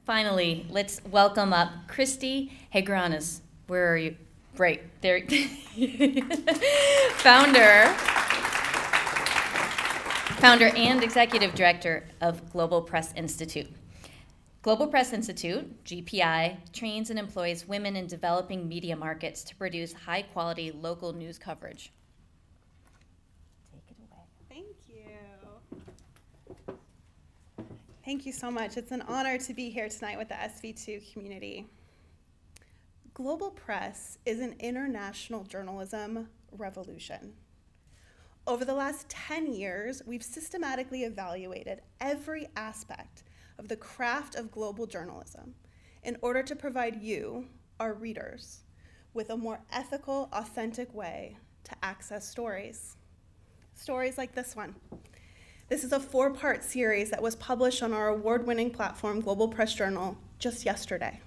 Finally, let's welcome up Cristi Hegranes. Where are you? Right, there. Founder and executive director of Global Press Institute. Global Press Institute, GPI, trains and employs women in developing media markets to produce high-quality local news coverage. Take it away. Thank you. Thank you so much. It's an honor to be here tonight with the SV2 community. Global Press is an international journalism revolution. Over the last 10 years, we've systematically evaluated every aspect of the craft of global journalism in order to provide you, our readers, with a more ethical, authentic way to access stories. Stories like this one. This is a 4-part series that was published on our award-winning platform, Global Press Journal, just yesterday.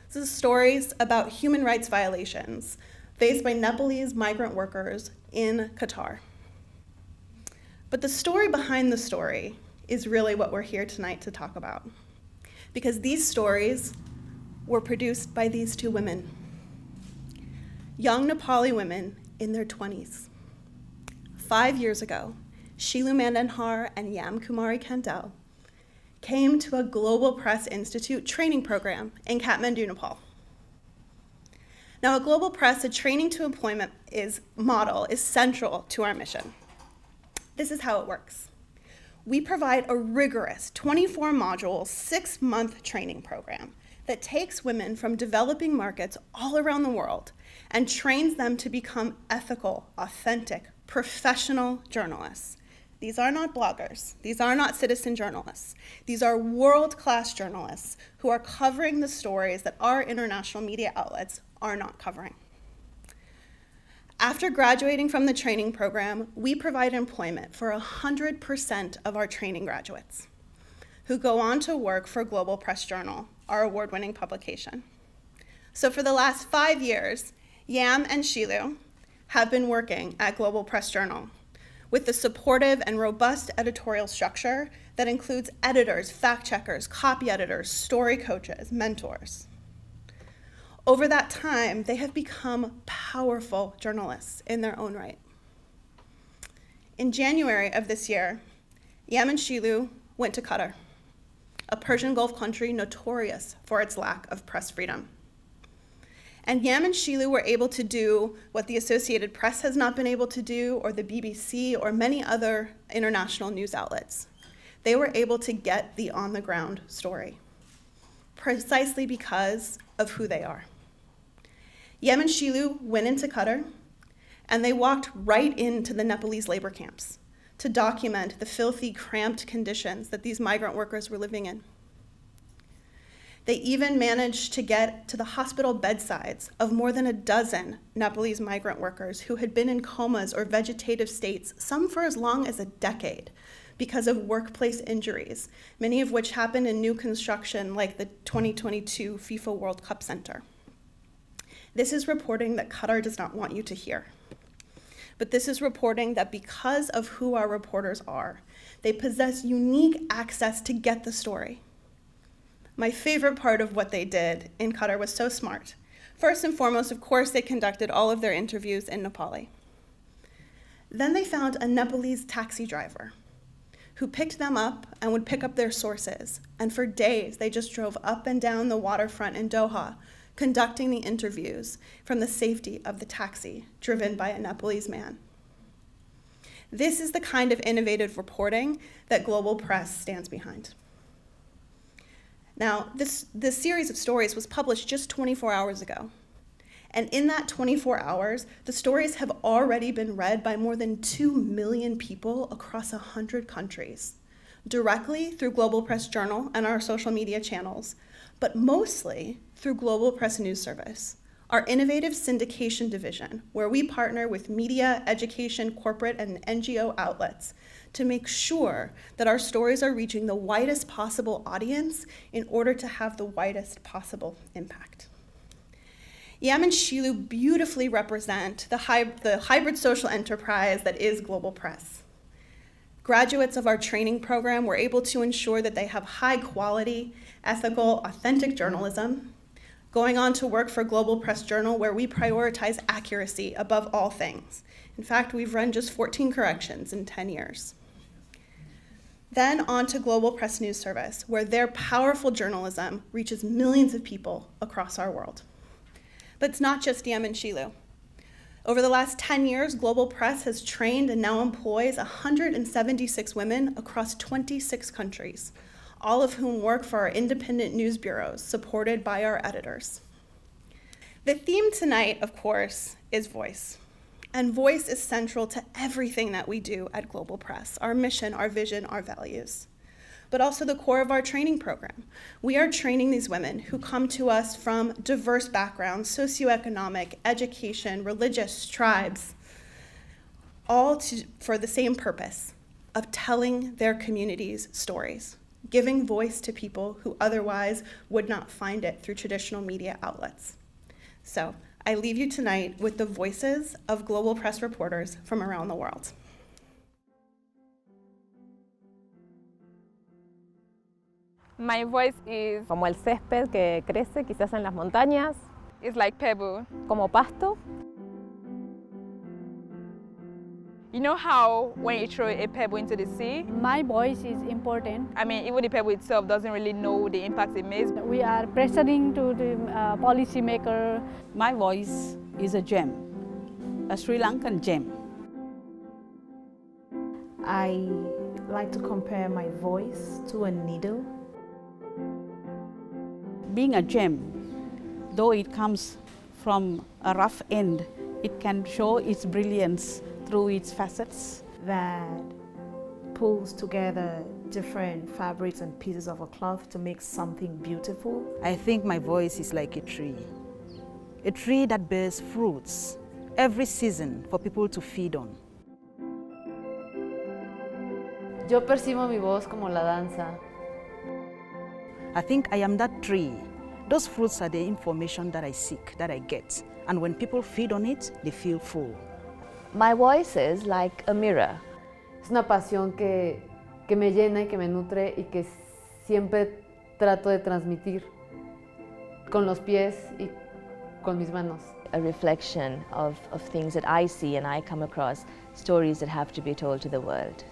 This is stories about human rights violations faced by Nepalese migrant workers in Qatar. But the story behind the story is really what we're here tonight to talk about, because these stories were produced by these 2 women, young Nepali women in their 20s. 5 years ago, Shilu Mandanhar and Yam Kumari Kandel came to a Global Press Institute training program in Kathmandu, Nepal. Now, at Global Press, a training to employment model is central to our mission. This is how it works. We provide a rigorous 24-module, 6-month training program that takes women from developing markets all around the world and trains them to become ethical, authentic, professional journalists. These are not bloggers. These are not citizen journalists. These are world-class journalists who are covering the stories that our international media outlets are not covering. After graduating from the training program, we provide employment for 100% of our training graduates who go on to work for Global Press Journal, our award-winning publication. So for the last 5 years, Yam and Shilu have been working at Global Press Journal with the supportive and robust editorial structure that includes editors, fact-checkers, copy editors, story coaches, mentors. Over that time, they have become powerful journalists in their own right. In January of this year, Yam and Shilu went to Qatar, a Persian Gulf country notorious for its lack of press freedom. And Yam and Shilu were able to do what the Associated Press has not been able to do, or the BBC, or many other international news outlets. They were able to get the on-the-ground story, precisely because of who they are. Yam and Shilu went into Qatar, and they walked right into the Nepalese labor camps to document the filthy, cramped conditions that these migrant workers were living in. They even managed to get to the hospital bedsides of more than a dozen Nepalese migrant workers who had been in comas or vegetative states, some for as long as a decade, because of workplace injuries, many of which happened in new construction like the 2022 FIFA World Cup Center. This is reporting that Qatar does not want you to hear. But this is reporting that because of who our reporters are, they possess unique access to get the story. My favorite part of what they did in Qatar was so smart. First and foremost, of course, they conducted all of their interviews in Nepali. Then they found a Nepalese taxi driver who picked them up and would pick up their sources. And for days, they just drove up and down the waterfront in Doha, conducting the interviews from the safety of the taxi, driven by a Nepalese man. This is the kind of innovative reporting that Global Press stands behind. Now, this series of stories was published just 24 hours ago. And in that 24 hours, the stories have already been read by more than 2 million people across 100 countries, directly through Global Press Journal and our social media channels, but mostly through Global Press News Service, our innovative syndication division, where we partner with media, education, corporate, and NGO outlets to make sure that our stories are reaching the widest possible audience in order to have the widest possible impact. Yam and Shilu beautifully represent the hybrid social enterprise that is Global Press. Graduates of our training program were able to ensure that they have high quality, ethical, authentic journalism, going on to work for Global Press Journal, where we prioritize accuracy above all things. In fact, we've run just 14 corrections in 10 years. Then on to Global Press News Service, where their powerful journalism reaches millions of people across our world. But it's not just Diem and Shilu. Over the last 10 years, Global Press has trained and now employs 176 women across 26 countries, all of whom work for our independent news bureaus, supported by our editors. The theme tonight, of course, is voice. And voice is central to everything that we do at Global Press, our mission, our vision, our values, but also the core of our training program. We are training these women who come to us from diverse backgrounds, socioeconomic, education, religious, tribes, all for the same purpose of telling their communities' stories, giving voice to people who otherwise would not find it through traditional media outlets. So I leave you tonight with the voices of Global Press reporters from around the world. My voice is como el césped que crece quizás en las montañas, is like pebble. como pasto. You know how when you throw a pebble into the sea, My voice is important. I mean, even the pebble itself doesn't really know the impact it makes. We are pressuring to the policymaker. My voice is a gem, a Sri Lankan gem. I like to compare my voice to a needle. Being a gem, though it comes from a rough end, it can show its brilliance through its facets. That pulls together different fabrics and pieces of a cloth to make something beautiful. I think my voice is like a tree that bears fruits every season for people to feed on. Yo percibo mi voz como la danza. I think I am that tree. Those fruits are the information that I seek, that I get. And when people feed on it, they feel full. My voice is like a mirror. Es una pasión que me llena y que me nutre y que siempre trato de transmitir con los pies y con mis manos. A reflection of things that I see and I come across, stories that have to be told to the world.